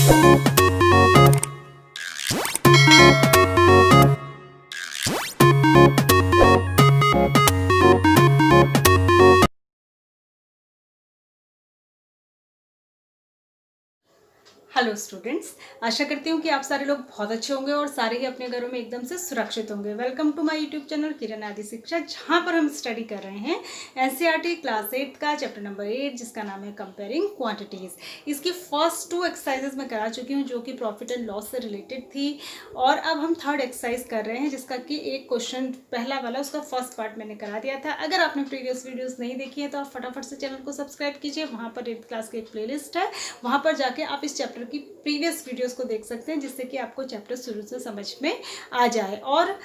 Hello students, आशा करती हूँ कि आप सारे लोग बहुत अच्छे होंगे और सारे ही अपने घरों में एकदम से सुरक्षित होंगे। Welcome to my YouTube channel Kiran Adi Shiksha, जहाँ पर हम स्टडी कर रहे हैं एनसीईआरटी क्लास 8 का चैप्टर नंबर 8, जिसका नाम है कंपेयरिंग क्वांटिटीज़। इसकी फर्स्ट 2 एक्सरसाइजेज मैं करा चुकी हूँ जो कि प्रॉफिट एंड लॉस से रिलेटेड थी, और अब हम थर्ड एक्सरसाइज कर रहे हैं जिसका कि एक क्वेश्चन पहला वाला उसका फर्स्ट पार्ट मैंने करा दिया था। अगर आपने प्रीवियस वीडियोज़ नहीं देखी है तो आप फटाफट से चैनल को सब्सक्राइब कीजिए। वहाँ पर 8th क्लास की एक प्लेलिस्ट है, वहाँ पर जाके आप इस चैप्टर की प्रीवियस वीडियोस को देख सकते हैं, जिससे कि आपको चैप्टर शुरू से समझ में आ जाए। और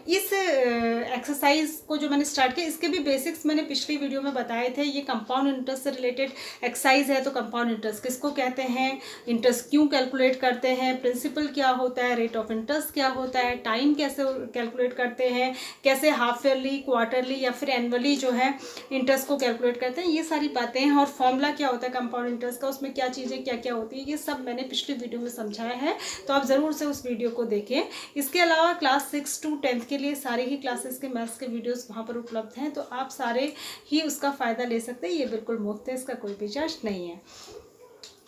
इस एक्सरसाइज को जो मैंने स्टार्ट किया, इसके भी बेसिक्स मैंने पिछली वीडियो में बताए थे। ये कंपाउंड इंटरेस्ट से रिलेटेड एक्सरसाइज है। तो कंपाउंड इंटरेस्ट किसको कहते हैं, इंटरेस्ट क्यों कैलकुलेट करते हैं, प्रिंसिपल क्या होता है, रेट ऑफ इंटरेस्ट क्या होता है, टाइम कैसे कैलकुलेट करते हैं, कैसे हाफ ईयरली, क्वार्टरली या फिर एनुअली जो है इंटरेस्ट को कैलकुलेट करते हैं, ये सारी बातें हैं। और फॉर्मूला क्या होता है कंपाउंड इंटरेस्ट का, उसमें क्या चीज़ें क्या क्या होती है, ये सब मैंने पिछली वीडियो में समझाया है। तो आप ज़रूर से उस वीडियो को देखें। इसके अलावा क्लास 6 to 10 के लिए सारे ही क्लासेस के मैथ्स के वीडियोस वहाँ पर उपलब्ध हैं, तो आप सारे ही उसका फ़ायदा ले सकते हैं। ये बिल्कुल मुफ्त है, इसका कोई भी चार्ज नहीं है।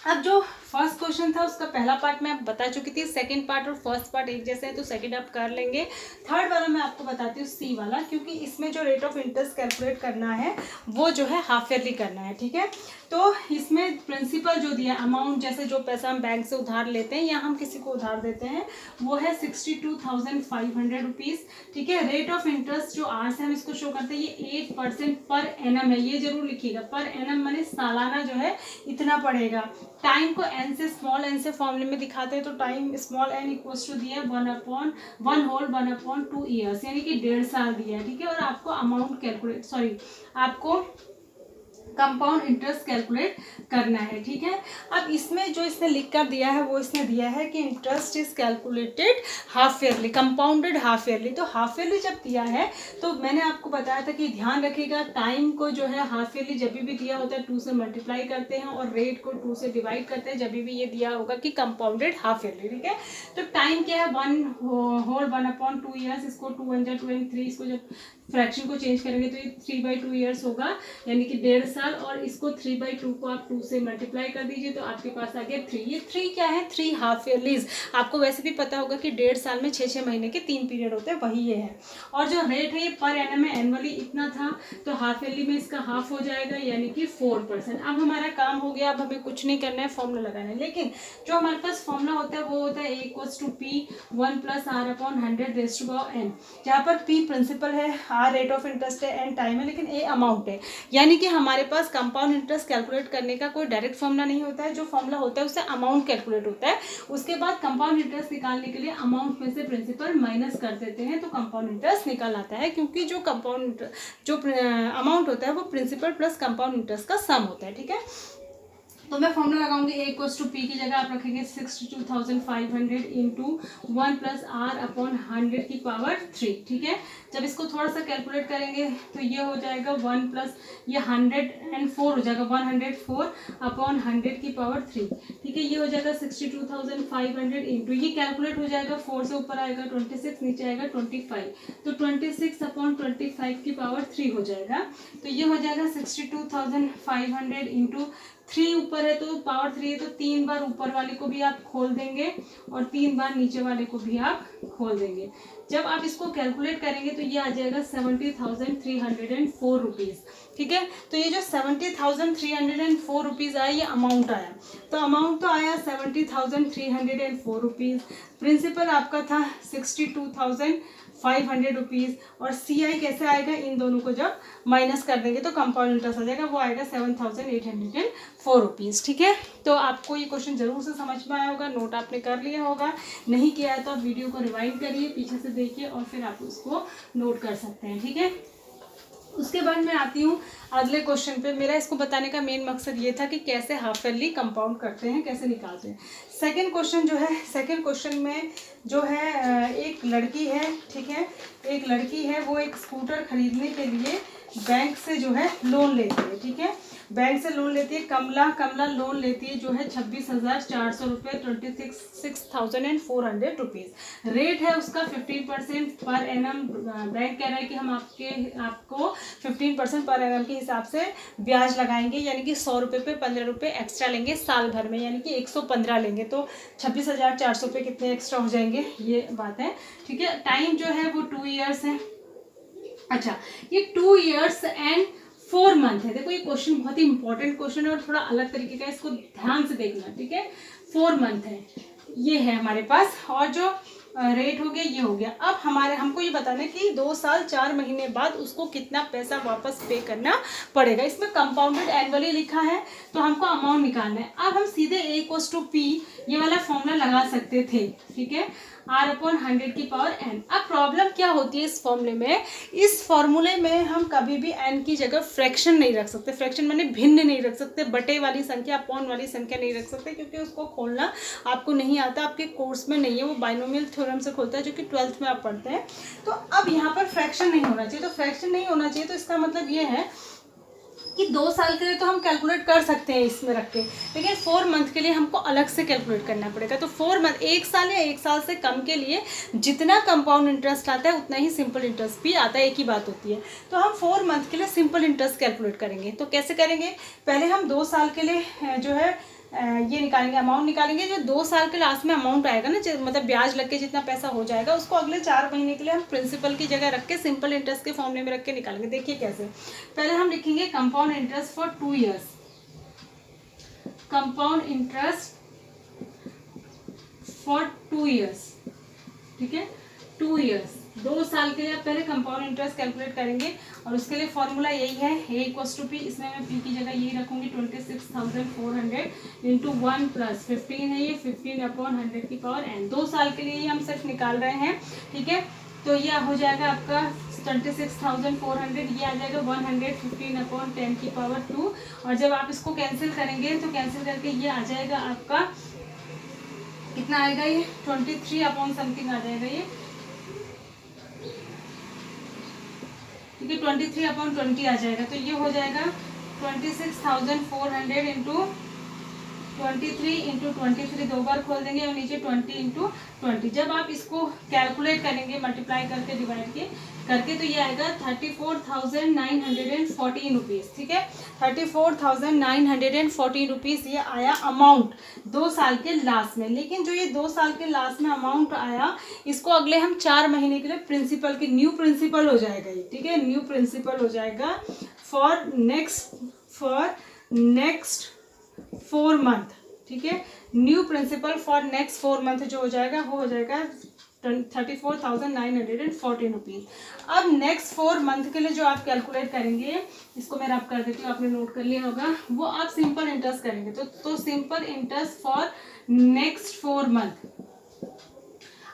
अब जो फर्स्ट क्वेश्चन था उसका पहला पार्ट मैं बता चुकी थी। सेकंड पार्ट और फर्स्ट पार्ट एक जैसे हैं तो सेकंड आप कर लेंगे। थर्ड वाला मैं आपको बताती हूँ, सी वाला, क्योंकि इसमें जो रेट ऑफ इंटरेस्ट कैलकुलेट करना है वो जो है हाफ ईयरली करना है। ठीक है, तो इसमें प्रिंसिपल जो दिया अमाउंट, जैसे जो पैसा हम बैंक से उधार लेते हैं या हम किसी को उधार देते हैं, वो है 62,500 रुपीज़। ठीक है, रेट ऑफ इंटरेस्ट जो आर से हम इसको शो करते हैं ये 8% पर एनम है। ये जरूर लिखिएगा, पर एनम माने सालाना जो है इतना पड़ेगा। टाइम को एन से स्मॉल एन से फॉर्मूले में दिखाते हैं, तो time small n equals to दिया 1/2 ईयर्स, यानी कि 1.5 साल दिया है। ठीक है, और आपको अमाउंट कैलकुलेट आपको कंपाउंड इंटरेस्ट कैलकुलेट करना है। ठीक है, अब इसमें जो इसने लिख कर दिया है वो इसने दिया है कि interest is calculated half yearly, compounded half yearly. तो हाफ ईयरली जब दिया है तो मैंने आपको बताया था कि ध्यान रखिएगा, टाइम को जो है हाफ ईयरली जब भी दिया होता है 2 से मल्टीप्लाई करते हैं और रेट को 2 से डिवाइड करते हैं जब भी ये दिया होगा कि कंपाउंडेड हाफ ईयरली। ठीक है, तो टाइम क्या है 1/2 ईयर्स, इसको 2 1 2 3, इसको जब फ्रैक्शन को चेंज करेंगे तो ये 3/2 ईयर्स होगा, यानी कि 1.5 साल। और इसको 3/2 को आप 2 से मल्टीप्लाई कर दीजिए तो आपके पास आ गया 3। ये 3 क्या है, 3 हाफ ईयरलीज। आपको वैसे भी पता होगा कि 1.5 साल में 6 महीने के 3 पीरियड होते हैं, वही ये है। और जो रेट है ये पर एनम में एनुअली इतना था, तो हाफ ईयरली में इसका हाफ हो जाएगा, यानी कि 4%। अब हमारा काम हो गया, अब हमें कुछ नहीं करना है, फॉर्मूला लगाना है। लेकिन जो हमारे पास फॉर्मूला होता है वो होता है A = P 1 + R/100⁻n, जहाँ पर P प्रिंसिपल है, R रेट ऑफ इंटरेस्ट है, N टाइम है, लेकिन A अमाउंट है। यानी कि हमारे पास कंपाउंड इंटरेस्ट कैलकुलेट करने का कोई डायरेक्ट फॉर्मूला नहीं होता है। जो फॉर्मूला होता है उससे अमाउंट कैलकुलेट होता है। उसके बाद कंपाउंड इंटरेस्ट निकालने के लिए अमाउंट में से प्रिंसिपल माइनस कर देते हैं, तो कंपाउंड इंटरेस्ट निकल आता है। क्योंकि जो अमाउंट होता है वो प्रिंसिपल प्लस कंपाउंड इंटरेस्ट का सम होता है। ठीक है, तो मैं फॉर्मूला लगाऊंगी A = P की जगह आप रखेंगे 62,500 इंटू 1 + R/100⁻3। ठीक है, जब इसको थोड़ा सा कैलकुलेट करेंगे तो ये हो जाएगा 1 + ये 104 हो जाएगा 104/100⁻3। ठीक है, ये हो जाएगा 62,500 इंटू, ये कैलकुलेट हो जाएगा 4 से ऊपर आएगा 26, नीचे आएगा 25, तो 26/25³ हो जाएगा। तो ये हो जाएगा 62,500 इंटू 3 ऊपर है तो पावर 3 है, तो 3 बार ऊपर वाले को भी आप खोल देंगे और 3 बार नीचे वाले को भी आप खोल देंगे। जब आप इसको कैलकुलेट करेंगे तो ये आ जाएगा 70,304 रुपीज़। ठीक है, तो ये जो 70,304 रुपीज़ आया ये अमाउंट आया, तो अमाउंट तो आया 70,304 रुपीज़। प्रिंसिपल आपका था 62,500 रुपीज़, और CI कैसे आएगा, इन दोनों को जब माइनस कर देंगे तो कंपाउंड इंटरेस्ट आ जाएगा, वो आएगा 7,804 रुपीज़। ठीक है, तो आपको ये क्वेश्चन जरूर से समझ में आया होगा, नोट आपने कर लिया होगा। नहीं किया है तो आप वीडियो को रिवाइंड करिए, पीछे से देखिए और फिर आप उसको नोट कर सकते हैं। ठीक है, उसके बाद मैं आती हूँ अगले क्वेश्चन पे। मेरा इसको बताने का मेन मकसद ये था कि कैसे हाफ ईयरली कंपाउंड करते हैं, कैसे निकालते हैं। सेकंड क्वेश्चन जो है, सेकंड क्वेश्चन में जो है एक लड़की है, ठीक है, एक लड़की है, वो एक स्कूटर खरीदने के लिए बैंक से जो है लोन लेती है। ठीक है, बैंक से लोन लेती है कमला लोन लेती है जो है 26,400 रुपये, 26,400 रुपीज़। रेट है उसका 15% पर एनम। बैंक कह रहा है कि हम आपको 15% पर एनम के हिसाब से ब्याज लगाएंगे, यानी कि 100 रुपये पे 15 रुपये एक्स्ट्रा लेंगे साल भर में, यानी कि 115 लेंगे। तो 26,400 रुपये कितने एक्स्ट्रा हो जाएंगे, ये बात है। ठीक है, टाइम जो है वो 2 ईयर्स है। अच्छा, ये 2 ईयर्स एंड 4 मंथ है। देखो ये क्वेश्चन बहुत ही इंपॉर्टेंट क्वेश्चन है और थोड़ा अलग तरीके का, इसको ध्यान से देखना। ठीक है, 4 मंथ है, ये है हमारे पास, और जो रेट हो गया ये हो गया। अब हमको ये बताना है कि 2 साल 4 महीने बाद उसको कितना पैसा वापस पे करना पड़ेगा। इसमें कंपाउंडेड एनुअली लिखा है तो हमको अमाउंट निकालना है। अब हम सीधे A=P ये वाला फॉर्मूला लगा सकते थे। ठीक है, R/100⁴n। अब प्रॉब्लम क्या होती है इस फॉर्मूले में, इस फॉर्मूले में हम कभी भी n की जगह फ्रैक्शन नहीं रख सकते। फ्रैक्शन माने भिन्न नहीं रख सकते, बटे वाली संख्या, अपॉन वाली संख्या नहीं रख सकते, क्योंकि उसको खोलना आपको नहीं आता, आपके कोर्स में नहीं है। वो बाइनोमियल थ्योरम से खोलता है जो कि 12th में आप पढ़ते हैं। तो अब यहाँ पर फ्रैक्शन नहीं होना चाहिए। तो फ्रैक्शन नहीं होना चाहिए तो इसका मतलब ये है कि 2 साल के लिए तो हम कैलकुलेट कर सकते हैं इसमें रख के, लेकिन 4 मंथ के लिए हमको अलग से कैलकुलेट करना पड़ेगा। तो 4 मंथ, 1 साल या 1 साल से कम के लिए जितना कंपाउंड इंटरेस्ट आता है उतना ही सिंपल इंटरेस्ट भी आता है, एक ही बात होती है। तो हम 4 मंथ के लिए सिंपल इंटरेस्ट कैलकुलेट करेंगे। तो कैसे करेंगे, पहले हम 2 साल के लिए जो है ये निकालेंगे, अमाउंट निकालेंगे। जो 2 साल के लास्ट में अमाउंट आएगा ना, मतलब ब्याज लग के जितना पैसा हो जाएगा, उसको अगले 4 महीने के लिए हम प्रिंसिपल की जगह रख के सिंपल इंटरेस्ट के फॉर्मूले में रख के निकालेंगे। देखिए कैसे, पहले हम लिखेंगे compound interest for 2 years. Compound interest for 2 years. ठीक है, 2 ईयर्स, 2 साल के लिए आप पहले कंपाउंड इंटरेस्ट कैलकुलेट करेंगे और उसके लिए फॉर्मूला यही है, A=P। इसमें मैं P की जगह यही रखूंगी, 26,400 इंटू 1 प्लस 15 है ये, 15/100⁴n। 2 साल के लिए ही हम सिर्फ निकाल रहे हैं। ठीक है, तो ये हो जाएगा आपका 26,400, ये आ जाएगा 100, 15/10⁻²। और जब आप इसको कैंसिल करेंगे तो कैंसिल करके ये आ जाएगा आपका, कितना आएगा ये, 23 समथिंग आ जाएगा ये। ठीक है, 23/20 आ जाएगा। तो ये हो जाएगा 26,400 इंटू 23 इंटू 23, 2 बार खोल देंगे और नीचे 20 इंटू 20। जब आप इसको कैलकुलेट करेंगे मल्टीप्लाई करके डिवाइड करके तो ये आएगा 34,914 रुपीज़। ठीक है, 34,914 रुपीज़ ये आया अमाउंट 2 साल के लास्ट में। लेकिन जो ये 2 साल के लास्ट में अमाउंट आया, इसको अगले हम 4 महीने के लिए प्रिंसिपल की न्यू प्रिंसिपल हो जाएगा ये। ठीक है, न्यू प्रिंसिपल हो जाएगा फॉर नेक्स्ट 4 मंथ। ठीक है, new principal for next 4 month जो हो जाएगा वो हो जाएगा 34,914 रुपीज़। अब नेक्स्ट 4 मंथ के लिए जो आप कैलकुलेट करेंगे, इसको मैं रब कर देती हूँ, आपने नोट कर लिया होगा, वो आप सिंपल इंटरेस्ट करेंगे। तो simple interest for next 4 month.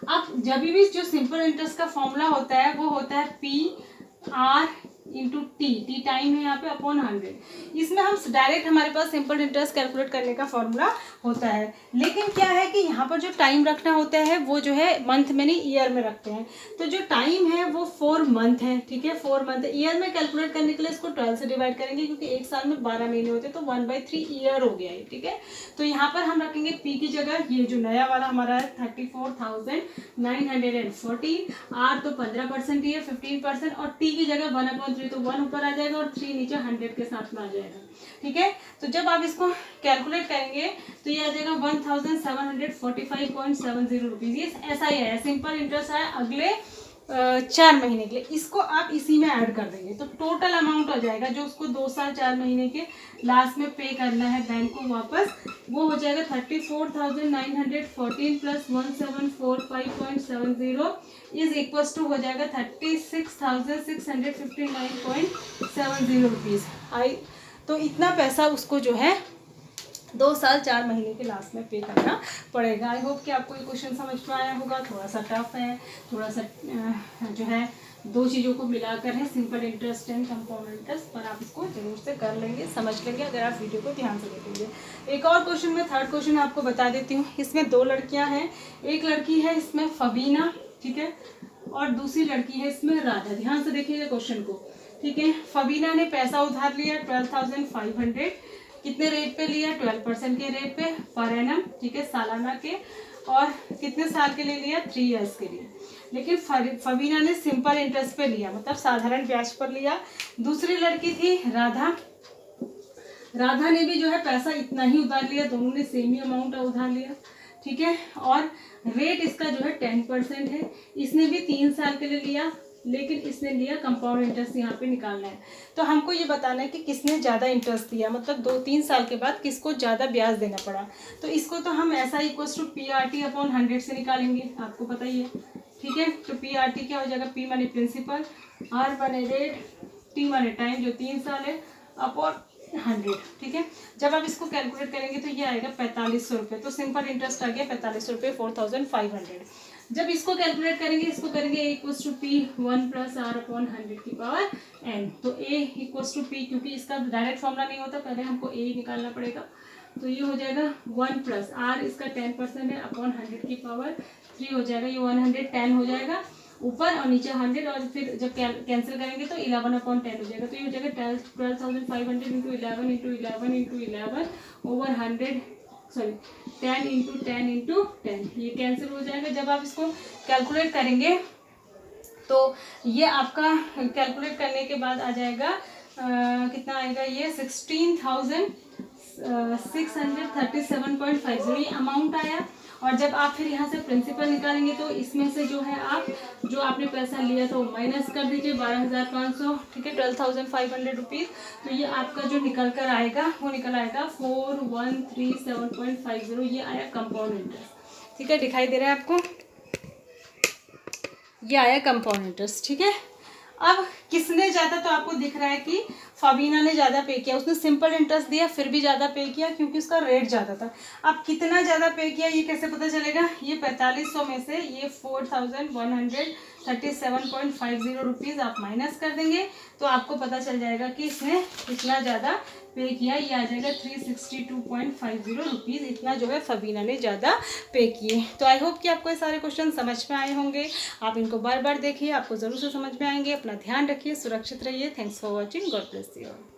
अब जब भी जो सिंपल इंटरेस्ट का फॉर्मूला होता है वो होता है PR इंटू टी टाइम है यहाँ पे अपॉन 100। इसमें हम डायरेक्ट, हमारे पास सिंपल इंटरेस्ट कैलकुलेट करने का फॉर्मूला होता है, लेकिन क्या है कि यहाँ पर जो टाइम रखना होता है वो जो है मंथ में नहीं, ईयर में रखते हैं। तो जो टाइम है वो 4 मंथ है। ठीक है, 4 मंथ है। ईयर में कैलकुलेट करने के लिए इसको 12 से डिवाइड करेंगे, क्योंकि 1 साल में 12 महीने होते हैं, तो 1/3 ईयर हो गया है। ठीक है, तो यहाँ पर हम रखेंगे P की जगह ये जो नया वाला हमारा है 34,914। R तो 15% ही है, 15%, और T की जगह 1/3, तो 1 ऊपर आ जाएगा और 3 नीचे 100 के साथ में आ जाएगा। ठीक है, तो जब आप इसको कैलकुलेट करेंगे तो ये आ जाएगा 1,745.70 रुपीज़। ये ऐसा ही है, सिंपल इंटरेस्ट है अगले 4 महीने के लिए। इसको आप इसी में ऐड कर देंगे तो टोटल अमाउंट हो जाएगा जो उसको 2 साल 4 महीने के लास्ट में पे करना है बैंक को वापस, वो हो जाएगा 34,914 प्लस 1,745.70 इज इक्वल्स टू हो जाएगा 36,659.70 रुपीज़। तो इतना पैसा उसको जो है 2 साल 4 महीने के लास्ट में पे करना पड़ेगा। आई होप कि आपको ये क्वेश्चन समझ में आया होगा। थोड़ा सा टफ है, थोड़ा सा जो है 2 चीज़ों को मिलाकर है, simple interest and compound interest, पर आप इसको जरूर से कर लेंगे, समझ लेंगे अगर आप वीडियो को ध्यान से देखेंगे। एक और क्वेश्चन में, थर्ड क्वेश्चन आपको बता देती हूँ। इसमें 2 लड़कियाँ हैं, एक लड़की है इसमें फबीना, ठीक है, और दूसरी लड़की है इसमें राधा। ध्यान से देखिएगा क्वेश्चन को। ठीक है। फबीना ने पैसा उधार लिया 12,500, कितने रेट पे लिया? 12% के रेट पे पर एनम, ठीक है, सालाना के, और कितने साल के लिए लिया? 3 ईयर्स के लिए। लेकिन फबीना ने सिंपल इंटरेस्ट पे लिया, मतलब साधारण ब्याज पर लिया। दूसरी लड़की थी राधा, राधा ने भी जो है पैसा इतना ही उधार लिया, दोनों ने सेम ही अमाउंट उधार लिया, ठीक है, और रेट इसका जो है 10% है। इसने भी 3 साल के लिए लिया, लेकिन इसने लिया कंपाउंड इंटरेस्ट, यहाँ पे निकालना है। तो हमको ये बताना है कि किसने ज़्यादा इंटरेस्ट दिया, मतलब 2-3 साल के बाद किसको ज़्यादा ब्याज देना पड़ा। तो इसको तो हम ऐसा इक्वल्स टू PRT/100 से निकालेंगे, आपको पता ही है, ठीक है। तो PRT क्या हो जाएगा? P माने प्रिंसिपल, R माने रेट, T माने टाइम जो 3 साल है, अपॉन 100, ठीक है। जब आप इसको कैलकुलेट करेंगे तो ये आएगा 4500 रुपये। तो सिंपल इंटरेस्ट आ गया 4500 रुपये, 4500। जब इसको कैलकुलेट करेंगे, इसको करेंगे A equals to P1 + R/100 की पावर n। तो A इक्वल्स टू P, क्योंकि इसका डायरेक्ट फॉर्मूला नहीं होता, पहले हमको A निकालना पड़ेगा। तो ये हो जाएगा 1 + R, इसका 10% है, अपॉन 100 की पावर 3 हो जाएगा। ये 110 हो जाएगा ऊपर, और नीचे 100, और फिर जब कैंसिल करेंगे तो 11/10 हो जाएगा। तो ये हो जाएगा 12,500 × 11 × 11 × 11 ओवर 100, सॉरी 10 × 10 × 10, ये कैंसिल हो जाएगा। जब आप इसको कैलकुलेट करेंगे तो ये आपका कैलकुलेट करने के बाद आ जाएगा कितना आएगा? ये 16,637.50 ये अमाउंट आया। और जब आप फिर यहाँ से प्रिंसिपल निकालेंगे तो इसमें से जो है आप जो आपने पैसा लिया था वो माइनस कर दीजिए, 12,500, ठीक है, 12,500 रुपीज़। तो ये आपका जो निकल कर आएगा वो निकल आएगा 4137.50, ये आया कंपाउंड इंटरेस्ट, ठीक है, दिखाई दे रहा है आपको? ये आया कंपाउंड इंटरेस्ट, ठीक है। अब किसने ज़्यादा, तो आपको दिख रहा है कि फबीना ने ज़्यादा पे किया, उसने सिंपल इंटरेस्ट दिया फिर भी ज़्यादा पे किया क्योंकि उसका रेट ज़्यादा था। अब कितना ज़्यादा पे किया ये कैसे पता चलेगा? ये 4500 में से ये 4137.50 रुपीज़ आप माइनस कर देंगे तो आपको पता चल जाएगा कि इसने कितना ज़्यादा पे किया। ये आ जाएगा 362.50 रुपीज़, इतना जो है फबीना ने ज़्यादा पे किए। तो आई होप कि आपको ये सारे क्वेश्चन समझ में आए होंगे। आप इनको बार बार देखिए, आपको ज़रूर से समझ में आएंगे। अपना ध्यान रखिए, सुरक्षित रहिए। Thanks for watching, God bless you.